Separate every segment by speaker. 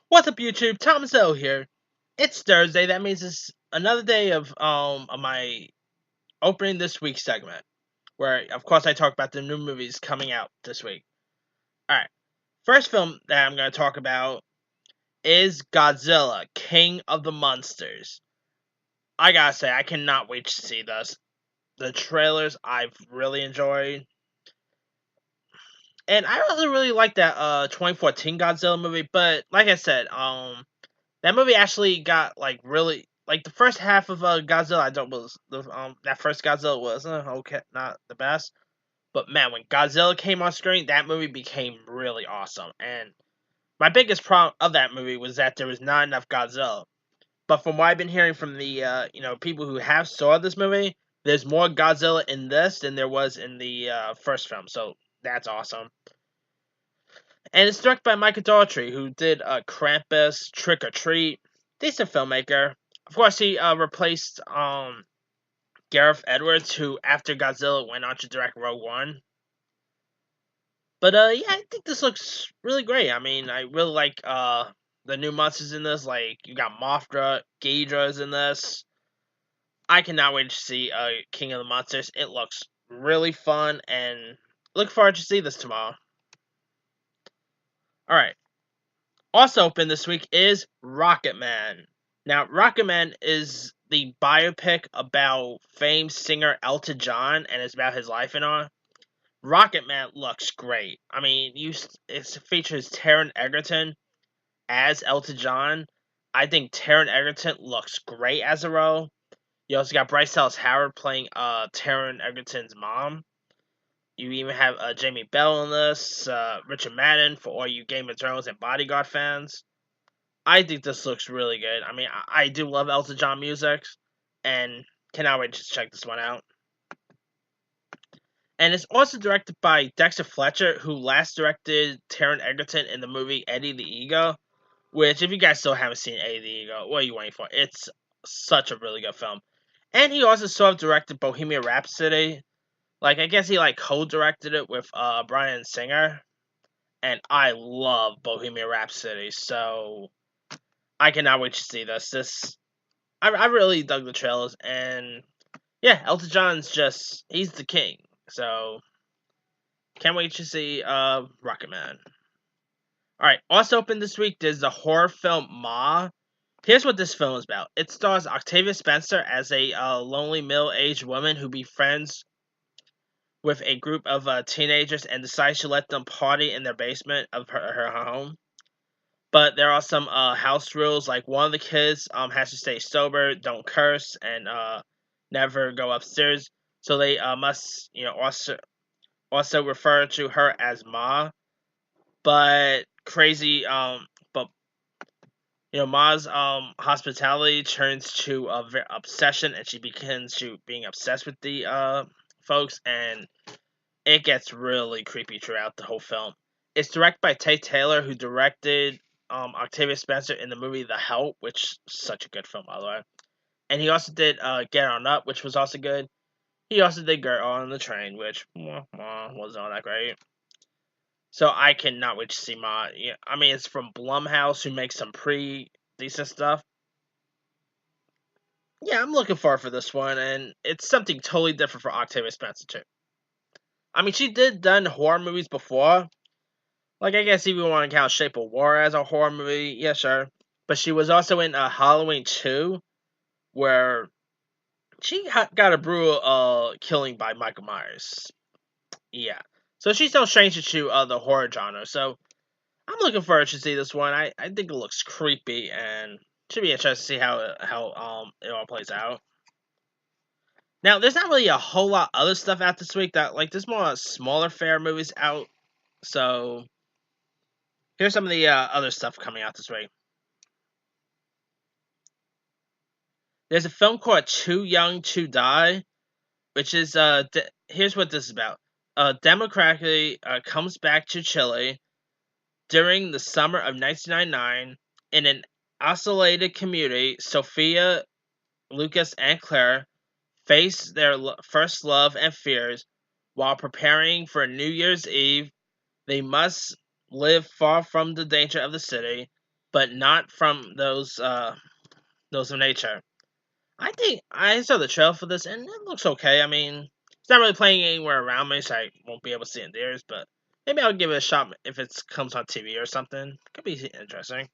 Speaker 1: What's up, YouTube? Thomas O here. It's Thursday. That means it's another day of my opening this week segment, where of course I talk about the new movies coming out this week. All right, first film that I'm going to talk about is Godzilla, King of the Monsters. I gotta say, I cannot wait to see this. The trailers I've really enjoyed, and I also really like that 2014 Godzilla movie. But like I said, that movie actually got like really like the first half of Godzilla. I don't was the that first Godzilla was okay, not the best, but man, when Godzilla came on screen, that movie became really awesome. And my biggest problem of that movie was that there was not enough Godzilla. But from what I've been hearing from the people who have saw this movie, there's more Godzilla in this than there was in the first film. So that's awesome. And it's directed by Michael Daughtry, who did Krampus, Trick or Treat. Decent filmmaker. Of course, he replaced Gareth Edwards, who after Godzilla went on to direct Rogue One. But yeah, I think this looks really great. I mean, I really like the new monsters in this. Like you got Mothra, Ghidra's in this. I cannot wait to see King of the Monsters. It looks really fun, and look forward to see this tomorrow. All right. Also open this week is Rocketman. Now, Rocketman is the biopic about famed singer Elton John, and it's about his life and all. Rocketman looks great. I mean, it features Taron Egerton as Elton John. I think Taron Egerton looks great as a role. You also got Bryce Dallas Howard playing Taron Egerton's mom. You even have Jamie Bell in this, Richard Madden for all you Game of Thrones and Bodyguard fans. I think this looks really good. I mean, I do love Elton John music, and cannot wait to check this one out. And it's also directed by Dexter Fletcher, who last directed Taron Egerton in the movie Eddie the Eagle. Which, if you guys still haven't seen Eddie the Eagle, what are you waiting for? It's such a really good film. And he also sort of directed Bohemian Rhapsody. Like, I guess he like co-directed it with Bryan Singer. And I love Bohemian Rhapsody, so I cannot wait to see this. I really dug the trailers, and yeah, Elton John's he's the king. So can't wait to see Rocketman. Alright, also open this week there's the horror film Ma. Here's what this film is about. It stars Octavia Spencer as a lonely middle-aged woman who befriends with a group of teenagers and decides to let them party in their basement of her home. But there are some house rules, like one of the kids has to stay sober, don't curse, and never go upstairs. So they must, also refer to her as Ma. But crazy, but Ma's hospitality turns to a obsession, and she begins to being obsessed with the folks, and it gets really creepy throughout the whole film. It's directed by Tate Taylor, who directed Octavia Spencer in the movie The Help, which is such a good film, by the way. And he also did Get On Up, which was also good. He also did Girl on the Train, which wasn't all that great. So I cannot wait to see Ma. Yeah, I mean, it's from Blumhouse, who makes some pretty decent stuff. Yeah, I'm looking forward for this one, and it's something totally different for Octavia Spencer too. I mean, she did done horror movies before. Like, I guess if you want to count Shape of War as a horror movie, yeah, sure. But she was also in Halloween 2, where she got a brutal killing by Michael Myers. Yeah. So she's no stranger to the horror genre. So I'm looking forward to see this one. I think it looks creepy, and should be interesting to see how it all plays out. Now, there's not really a whole lot other stuff out this week. That like there's more smaller fair movies out. So here's some of the other stuff coming out this week. There's a film called Too Young to Die, which is here's what this is about. Democratically comes back to Chile during the summer of 1999 in an isolated community. Sophia, Lucas, and Claire face their first love and fears while preparing for New Year's Eve. They must live far from the danger of the city. but not from those of nature. I think I saw the trailer for this, and it looks okay. I mean, it's not really playing anywhere around me, so I won't be able to see it in theaters. But maybe I'll give it a shot if it comes on TV or something. Could be interesting.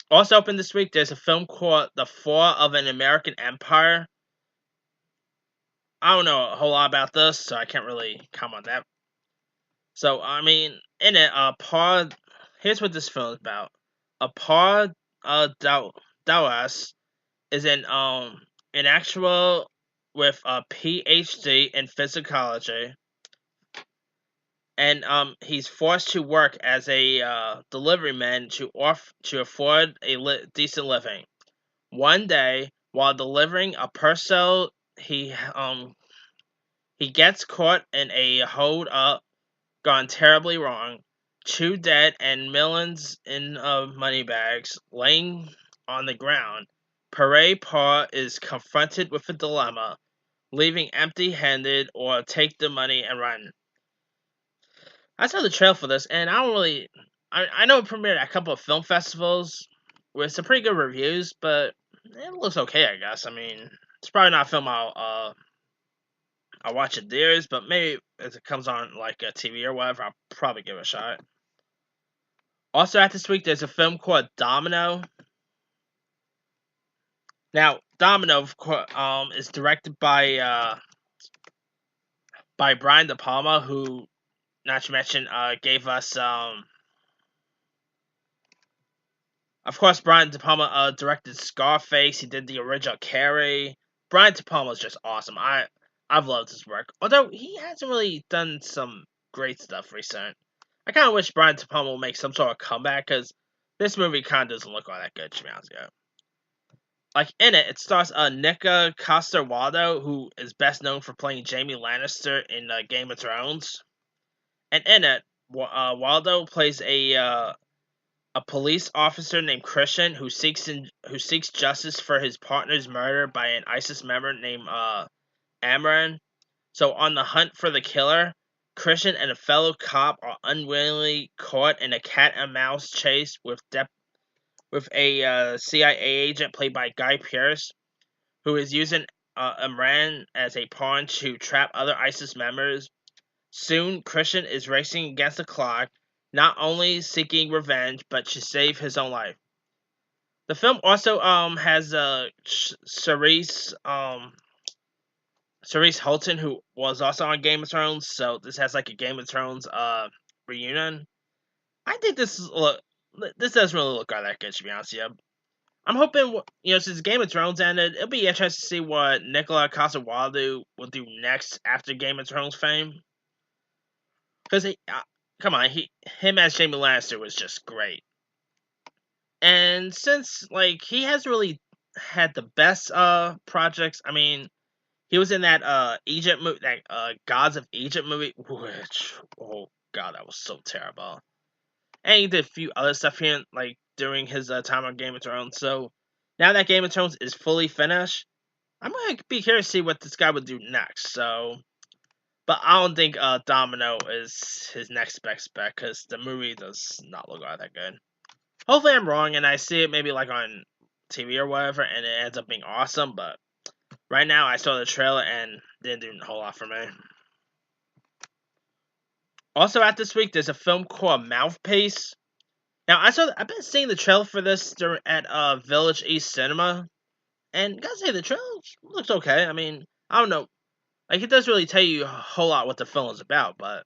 Speaker 1: Also open this week, there's a film called The Fall of an American Empire. I don't know a whole lot about this, so I can't really comment on that. So I mean, in it, Paul. Here's what this film is about. Paul Dallas is an actual with a PhD in physiology, and he's forced to work as a delivery man to afford a decent living. One day, while delivering a parcel, he gets caught in a hold up gone terribly wrong. Two dead and millions in money bags laying on the ground. Pere Paul is confronted with a dilemma: leaving empty-handed or take the money and run. I saw the trailer for this, and I don't really. I know it premiered at a couple of film festivals with some pretty good reviews, but it looks okay, I guess. I mean, it's probably not a film I'll watch it theirs, but maybe if it comes on like a TV or whatever, I'll probably give it a shot. Also, at this week, there's a film called Domino. Now, Domino, of course, is directed by Brian De Palma, who, not to mention, gave us of course, Brian De Palma directed Scarface. He did the original Carrie. Brian De Palma is just awesome. I've loved his work, although he hasn't really done some great stuff recent. I kind of wish Brian De Palma would make some sort of comeback because this movie kind of doesn't look all that good, to be honest with you. Like in it, it stars Nika Coster Waldau, who is best known for playing Jaime Lannister in Game of Thrones. And in it, Waldo plays a police officer named Christian who seeks justice for his partner's murder by an ISIS member named Amran. So on the hunt for the killer, Christian and a fellow cop are unwillingly caught in a cat and mouse chase with a CIA agent played by Guy Pearce, who is using Amran as a pawn to trap other ISIS members. Soon, Christian is racing against the clock, not only seeking revenge, but to save his own life. The film also has Cerise Holton, who was also on Game of Thrones, so this has like a Game of Thrones reunion. I think this doesn't really look all that good, to be honest with you. I'm hoping, since Game of Thrones ended, it'll be interesting to see what Nicola Coster-Waldau will do next after Game of Thrones fame. Because come on, him as Jaime Lannister was just great. And since he hasn't really had the best projects, I mean, he was in that Egypt movie, that Gods of Egypt movie, which, oh god, that was so terrible. And he did a few other stuff here, during his time on Game of Thrones. So now that Game of Thrones is fully finished, I'm gonna be curious to see what this guy would do next. So, but I don't think Domino is his next best bet because the movie does not look all that good. Hopefully, I'm wrong and I see it maybe on TV or whatever, and it ends up being awesome. But right now, I saw the trailer and didn't do a whole lot for me. Also, out this week, there's a film called Mouthpiece. Now, I've been seeing the trailer for this at Village East Cinema, and gotta say the trailer looks okay. I mean, I don't know, it doesn't really tell you a whole lot what the film is about, but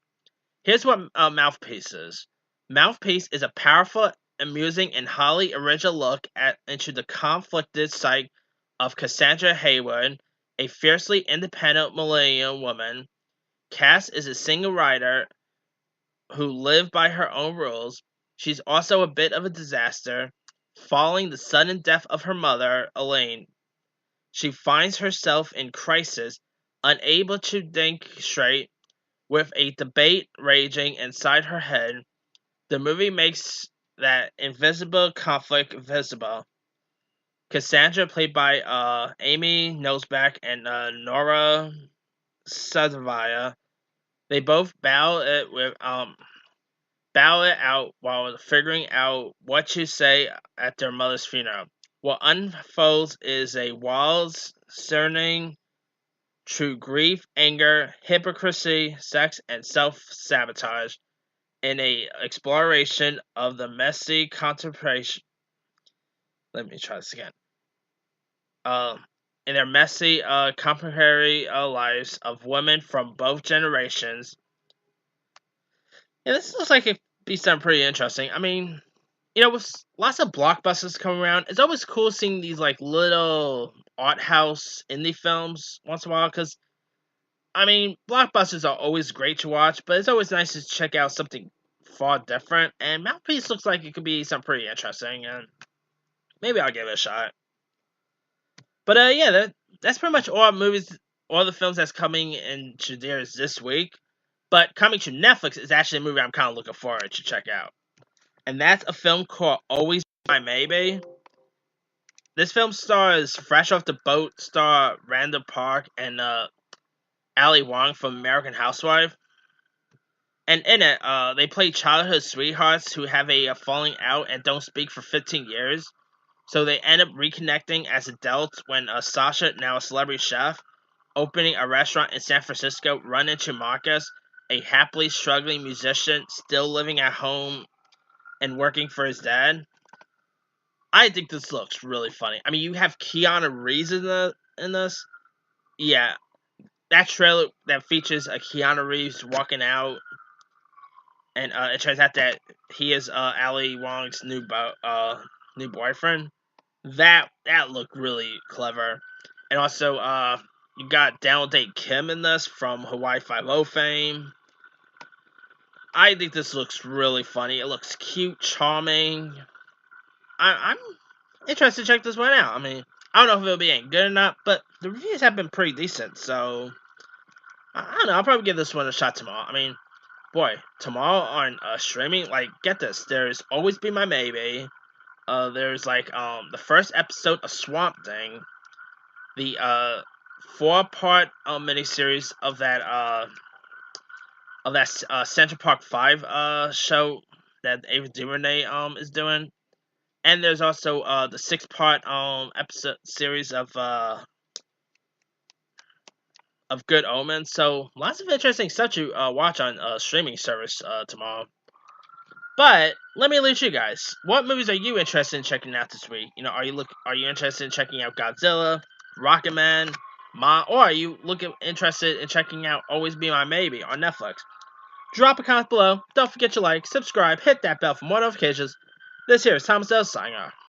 Speaker 1: here's what Mouthpiece is. Mouthpiece is a powerful, amusing, and highly original look into the conflicted psyche of Cassandra Haywood, a fiercely independent millennial woman. Cass is a single writer who lived by her own rules. She's also a bit of a disaster. Following the sudden death of her mother, Elaine, she finds herself in crisis, unable to think straight, with a debate raging inside her head. The movie makes that invisible conflict visible. Cassandra, played by Amy Nosback and Nora Sadavaya, they both battle it battle it out while figuring out what to say at their mother's funeral. What unfolds is a wild, discerning through grief, anger, hypocrisy, sex, and self-sabotage in a exploration of the messy contemplation. Let me try this again. In their messy, contemporary lives of women from both generations. Yeah, this looks like it'd be something pretty interesting. I mean, with lots of blockbusters coming around, it's always cool seeing these like little art house indie films once in a while. Because I mean, blockbusters are always great to watch, but it's always nice to check out something far different. And Mouthpiece looks like it could be something pretty interesting, and maybe I'll give it a shot. But yeah, that's pretty much all the films that's coming into theaters this week. But coming to Netflix is actually a movie I'm kind of looking forward to check out, and that's a film called Always My Maybe. This film stars fresh off the boat star Randall Park and Ali Wong from American Housewife. And in it, they play childhood sweethearts who have a falling out and don't speak for 15 years. So they end up reconnecting as adults when Sasha, now a celebrity chef, opening a restaurant in San Francisco, run into Marcus, a happily struggling musician still living at home and working for his dad. I think this looks really funny. I mean, you have Keanu Reeves in this. Yeah, that trailer that features Keanu Reeves walking out, and it turns out that he is Ali Wong's new boyfriend. That looked really clever, and also you got Daniel Day Kim in this from Hawaii Five-O fame. I think this looks really funny. It looks cute, charming. I'm interested to check this one out. I mean, I don't know if it'll be any good or not, but the reviews have been pretty decent, so I don't know. I'll probably give this one a shot tomorrow. I mean, boy, tomorrow on streaming, like, get this. There's Always Be My Maybe. There's like the first episode of Swamp Thing, the 4-part miniseries of that Central Park 5 show that Ava DuVernay is doing, and there's also the 6-part episode series of Good Omens. So lots of interesting stuff to watch on streaming service tomorrow. But let me leave you guys. What movies are you interested in checking out this week? Are you interested in checking out Godzilla, Rocketman, or are you interested in checking out Always Be My Maybe on Netflix? Drop a comment below. Don't forget to like, subscribe, hit that bell for more notifications. This here is Thomas L. signing off.